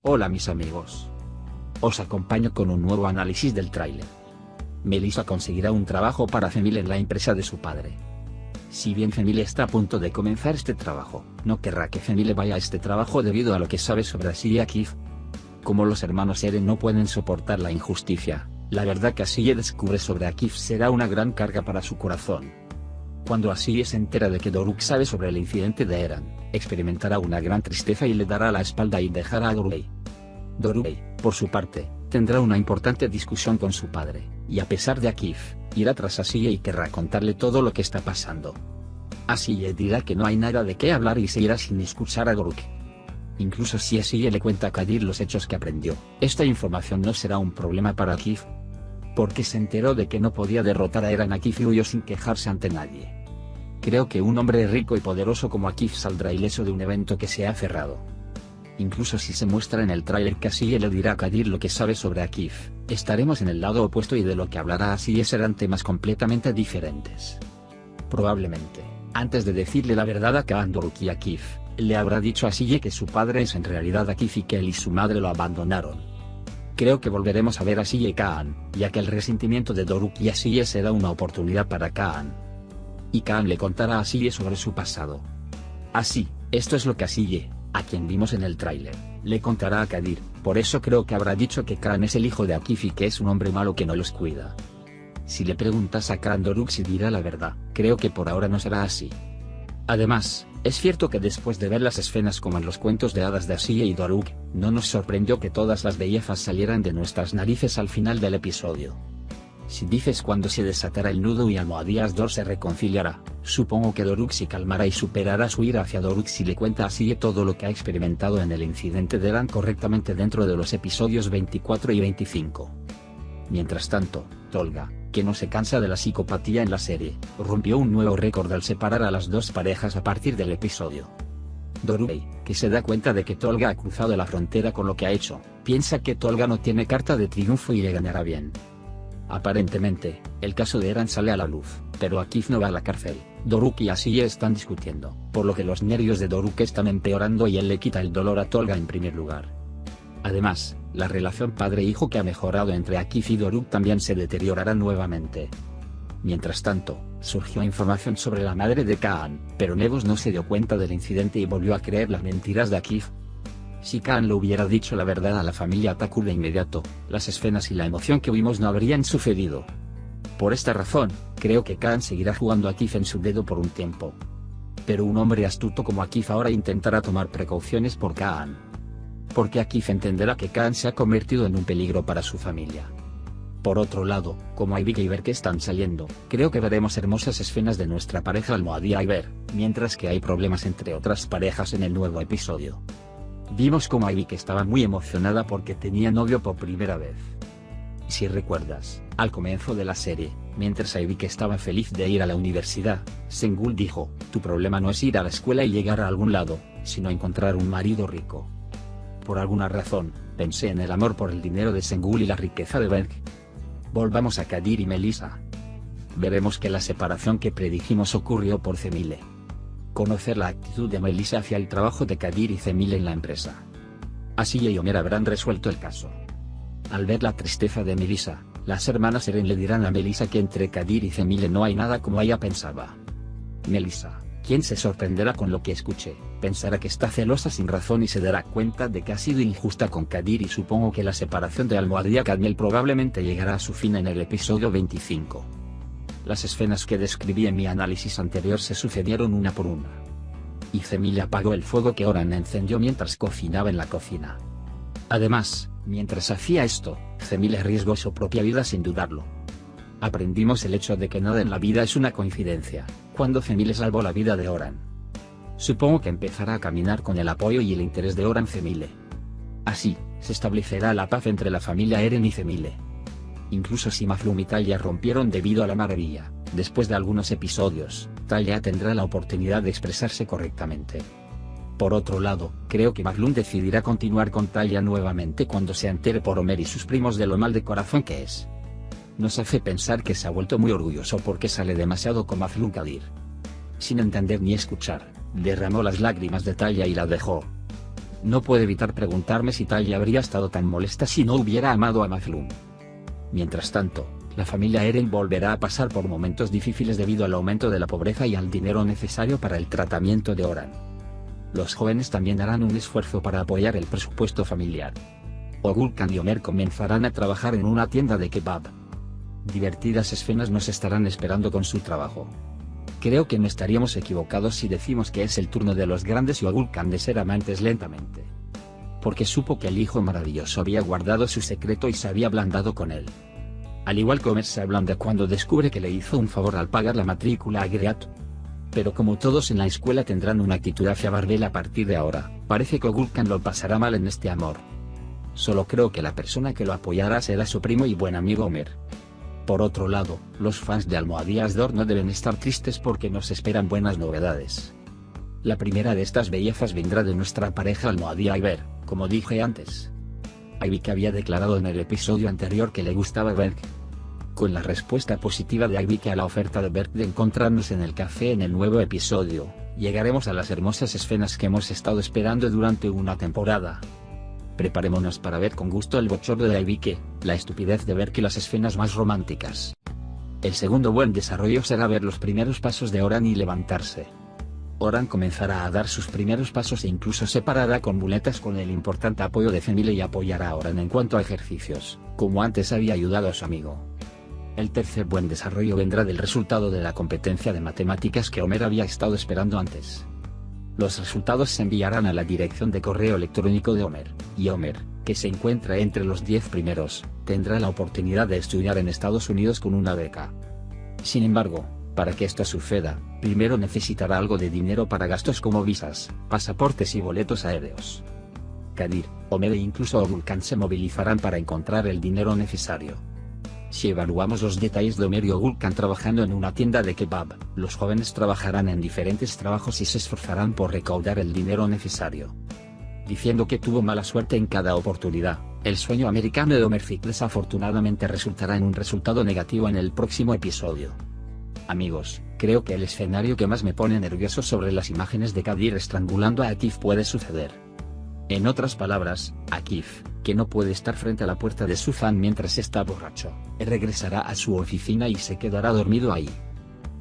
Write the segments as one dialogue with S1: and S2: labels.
S1: Hola mis amigos. Os acompaño con un nuevo análisis del tráiler. Melissa conseguirá un trabajo para Femile en la empresa de su padre. Si bien Femile está a punto de comenzar este trabajo, no querrá que Femile vaya a este trabajo debido a lo que sabe sobre Ashley y Akif. Como los hermanos Eren no pueden soportar la injusticia, la verdad que Ashley descubre sobre Akif será una gran carga para su corazón. Cuando Ashley se entera de que Doruk sabe sobre el incidente de Eren, experimentará una gran tristeza y le dará la espalda y dejará a Doruk. Doruk, por su parte, tendrá una importante discusión con su padre, y a pesar de Akif, irá tras Ashley y querrá contarle todo lo que está pasando. Ashley dirá que no hay nada de qué hablar y se irá sin escuchar a Doruk. Incluso si Ashley le cuenta a Kadir los hechos que aprendió, esta información no será un problema para Akif, porque se enteró de que no podía derrotar a Eren. Akif y huyó sin quejarse ante nadie. Creo que un hombre rico y poderoso como Akif saldrá ileso de un evento que se ha cerrado. Incluso si se muestra en el tráiler que Ashley le dirá a Kadir lo que sabe sobre Akif, estaremos en el lado opuesto y de lo que hablará Ashley serán temas completamente diferentes. Probablemente, antes de decirle la verdad a Kaan, Doruk y Akif, le habrá dicho a Ashley que su padre es en realidad Akif y que él y su madre lo abandonaron. Creo que volveremos a ver a Ashley y Kaan, ya que el resentimiento de Doruk y Ashley será una oportunidad para Kaan. Y Kaan le contará a Ashley sobre su pasado. Así, esto es lo que Ashley, a quien vimos en el tráiler, le contará a Kadir. Por eso creo que habrá dicho que Kaan es el hijo de Akif y que es un hombre malo que no los cuida. Si le preguntas a Kaan, Doruk sí dirá la verdad. Creo que por ahora no será así. Además, es cierto que después de ver las escenas como en los cuentos de hadas de Ashley y Doruk, no nos sorprendió que todas las bellezas salieran de nuestras narices al final del episodio. Si dices cuando se desatará el nudo y Almohadías Dor se reconciliará, supongo que Doruk se calmará y superará su ira hacia Doruk si le cuenta a Ashley todo lo que ha experimentado en el incidente de Eren correctamente dentro de los episodios 24 y 25. Mientras tanto, Tolga, que no se cansa de la psicopatía en la serie, rompió un nuevo récord al separar a las dos parejas a partir del episodio. Doruk, que se da cuenta de que Tolga ha cruzado la frontera con lo que ha hecho, piensa que Tolga no tiene carta de triunfo y le ganará bien. Aparentemente, el caso de Eren sale a la luz, pero Akif no va a la cárcel. Doruk y Ashley están discutiendo, por lo que los nervios de Doruk están empeorando y él le quita el dolor a Tolga en primer lugar. Además, la relación padre-hijo que ha mejorado entre Akif y Doruk también se deteriorará nuevamente. Mientras tanto, surgió información sobre la madre de Kaan, pero Nevos no se dio cuenta del incidente y volvió a creer las mentiras de Akif. Si Kaan le hubiera dicho la verdad a la familia Taku de inmediato, las escenas y la emoción que vimos no habrían sucedido. Por esta razón, creo que Kaan seguirá jugando a Akif en su dedo por un tiempo. Pero un hombre astuto como Akif ahora intentará tomar precauciones por Kaan. Porque Akif entenderá que Kaan se ha convertido en un peligro para su familia. Por otro lado, como Ivy y Ver que están saliendo, creo que veremos hermosas escenas de nuestra pareja Almohadía y Ver, mientras que hay problemas entre otras parejas en el nuevo episodio. Vimos como Ivy que estaba muy emocionada porque tenía novio por primera vez. Si recuerdas, al comienzo de la serie, mientras Ivy que estaba feliz de ir a la universidad, Sengul dijo, tu problema no es ir a la escuela y llegar a algún lado, sino encontrar un marido rico. Por alguna razón, pensé en el amor por el dinero de Sengul y la riqueza de Berg. Volvamos a Kadir y Melissa. Veremos que la separación que predijimos ocurrió por Femile. Conocer la actitud de Melissa hacia el trabajo de Kadir y Femile en la empresa. Ashley y Homer habrán resuelto el caso. Al ver la tristeza de Melissa, las hermanas Eren le dirán a Melissa que entre Kadir y Femile no hay nada como ella pensaba. Melissa, quien se sorprenderá con lo que escuche, pensará que está celosa sin razón y se dará cuenta de que ha sido injusta con Kadir y supongo que la separación de Almohadía Cadmiel probablemente llegará a su fin en el episodio 25. Las escenas que describí en mi análisis anterior se sucedieron una por una. Y Femile apagó el fuego que Oran encendió mientras cocinaba en la cocina. Además, mientras hacía esto, Femile arriesgó su propia vida sin dudarlo. Aprendimos el hecho de que nada en la vida es una coincidencia, cuando Femile salvó la vida de Oran. Supongo que empezará a caminar con el apoyo y el interés de Oran Femile. Así, se establecerá la paz entre la familia Eren y Femile. Incluso si Mazlum y Talia rompieron debido a la maravilla, después de algunos episodios, Talia tendrá la oportunidad de expresarse correctamente. Por otro lado, creo que Mazlum decidirá continuar con Talia nuevamente cuando se entere por Homer y sus primos de lo mal de corazón que es. Nos hace pensar que se ha vuelto muy orgulloso porque sale demasiado con Mazlum Kadir. Sin entender ni escuchar, derramó las lágrimas de Talia y la dejó. No puedo evitar preguntarme si Talia habría estado tan molesta si no hubiera amado a Mazlum. Mientras tanto, la familia Eren volverá a pasar por momentos difíciles debido al aumento de la pobreza y al dinero necesario para el tratamiento de Oran. Los jóvenes también harán un esfuerzo para apoyar el presupuesto familiar. Ogulkan y Homer comenzarán a trabajar en una tienda de kebab. Divertidas escenas nos estarán esperando con su trabajo. Creo que no estaríamos equivocados si decimos que es el turno de los grandes y Ogulkan de ser amantes lentamente. Porque supo que el hijo maravilloso había guardado su secreto y se había ablandado con él. Al igual que Homer se ablanda cuando descubre que le hizo un favor al pagar la matrícula a Great. Pero como todos en la escuela tendrán una actitud hacia Barbel a partir de ahora, parece que Ogulkan lo pasará mal en este amor. Solo creo que la persona que lo apoyará será su primo y buen amigo Homer. Por otro lado, los fans de Almohadillas d'Or no deben estar tristes porque nos esperan buenas novedades. La primera de estas bellezas vendrá de nuestra pareja Almohadilla Iber, como dije antes. Ivy que había declarado en el episodio anterior que le gustaba Berk. Con la respuesta positiva de Ivy a la oferta de Berk de encontrarnos en el café en el nuevo episodio, llegaremos a las hermosas escenas que hemos estado esperando durante una temporada. Preparémonos para ver con gusto el bochorno de Ivy, la estupidez de Berk y las escenas más románticas. El segundo buen desarrollo será ver los primeros pasos de Oran y levantarse. Oran comenzará a dar sus primeros pasos e incluso se parará con muletas con el importante apoyo de Femile y apoyará a Oran en cuanto a ejercicios, como antes había ayudado a su amigo. El tercer buen desarrollo vendrá del resultado de la competencia de matemáticas que Homer había estado esperando antes. Los resultados se enviarán a la dirección de correo electrónico de Homer, y Homer, que se encuentra entre los 10 primeros, tendrá la oportunidad de estudiar en Estados Unidos con una beca. Sin embargo, para que esto suceda, primero necesitará algo de dinero para gastos como visas, pasaportes y boletos aéreos. Kadir, Homer e incluso Ogulkan se movilizarán para encontrar el dinero necesario. Si evaluamos los detalles de Homer y Ogulkan trabajando en una tienda de kebab, los jóvenes trabajarán en diferentes trabajos y se esforzarán por recaudar el dinero necesario. Diciendo que tuvo mala suerte en cada oportunidad, el sueño americano de Homer Fick desafortunadamente resultará en un resultado negativo en el próximo episodio. Amigos, creo que el escenario que más me pone nervioso sobre las imágenes de Kadir estrangulando a Akif puede suceder. En otras palabras, Akif, que no puede estar frente a la puerta de su fan mientras está borracho, regresará a su oficina y se quedará dormido ahí.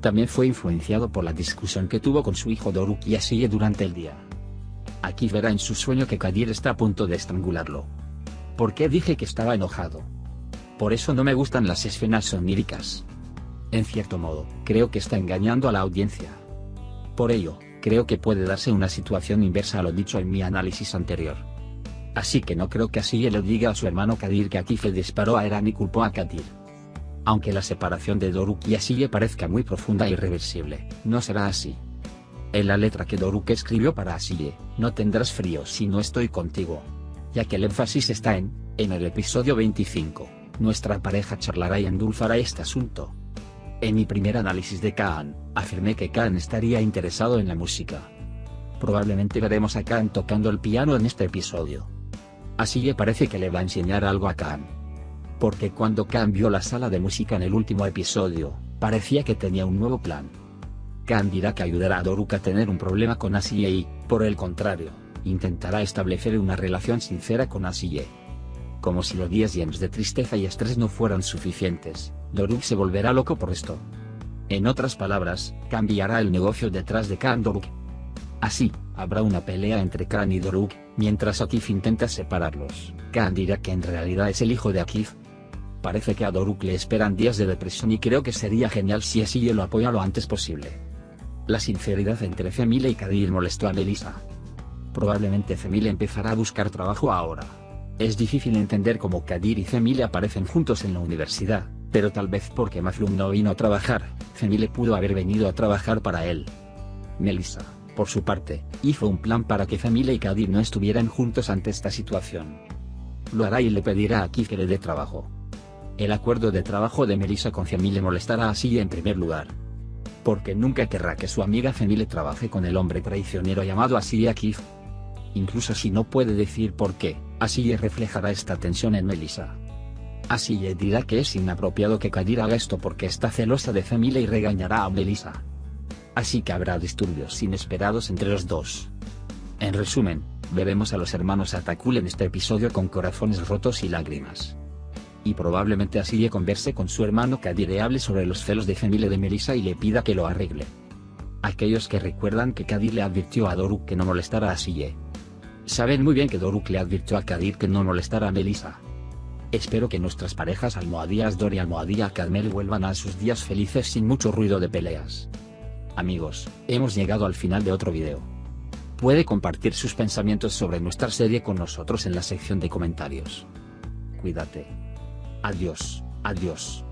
S1: También fue influenciado por la discusión que tuvo con su hijo Doruk y Asiye durante el día. Akif verá en su sueño que Kadir está a punto de estrangularlo. ¿Por qué dije que estaba enojado? Por eso no me gustan las escenas oníricas. En cierto modo, creo que está engañando a la audiencia. Por ello, creo que puede darse una situación inversa a lo dicho en mi análisis anterior. Así que no creo que Asiye le diga a su hermano Kadir que Akif le disparó a Eren y culpó a Kadir. Aunque la separación de Doruk y Asiye parezca muy profunda e irreversible, no será así. En la letra que Doruk escribió para Asiye, no tendrás frío si no estoy contigo. Ya que el énfasis está en el episodio 25, nuestra pareja charlará y endulzará este asunto. En mi primer análisis de Kaan, afirmé que Kaan estaría interesado en la música. Probablemente veremos a Kaan tocando el piano en este episodio. Asiye parece que le va a enseñar algo a Kaan. Porque cuando Kaan vio la sala de música en el último episodio, parecía que tenía un nuevo plan. Kaan dirá que ayudará a Doruk a tener un problema con Asiye y, por el contrario, intentará establecer una relación sincera con Asiye. Como si los días llenos de tristeza y estrés no fueran suficientes, Doruk se volverá loco por esto. En otras palabras, cambiará el negocio detrás de Kaan Doruk. Así, habrá una pelea entre Kaan y Doruk, mientras Akif intenta separarlos. Kaan dirá que en realidad es el hijo de Akif. Parece que a Doruk le esperan días de depresión y creo que sería genial si Asiye lo apoya lo antes posible. La sinceridad entre Femile y Kadir molestó a Melissa. Probablemente Femile empezará a buscar trabajo ahora. Es difícil entender cómo Kadir y Femile aparecen juntos en la universidad, pero tal vez porque Mazlum no vino a trabajar, Femile pudo haber venido a trabajar para él. Melissa, por su parte, hizo un plan para que Femile y Kadir no estuvieran juntos ante esta situación. Lo hará y le pedirá a Akif que le dé trabajo. El acuerdo de trabajo de Melissa con Femile molestará a Asiye en primer lugar. Porque nunca querrá que su amiga Femile trabaje con el hombre traicionero llamado Asiye Akif. Incluso si no puede decir por qué, Asiye reflejará esta tensión en Melissa. Asiye dirá que es inapropiado que Kadir haga esto porque está celosa de Femile y regañará a Melissa. Así que habrá disturbios inesperados entre los dos. En resumen, Veremos a los hermanos Atakul en este episodio con corazones rotos y lágrimas. Y probablemente Asiye converse con su hermano Kadir y hable sobre los celos de Femile de Melissa y le pida que lo arregle. Aquellos que recuerdan que Kadir le advirtió a Doruk que no molestara a Asiye, saben muy bien que Doruk le advirtió a Kadir que no molestara a Melissa. Espero que nuestras parejas almohadías Dor y almohadía Cadmel vuelvan a sus días felices sin mucho ruido de peleas. Amigos, hemos llegado al final de otro video. Puede compartir sus pensamientos sobre nuestra serie con nosotros en la sección de comentarios. Cuídate. Adiós, adiós.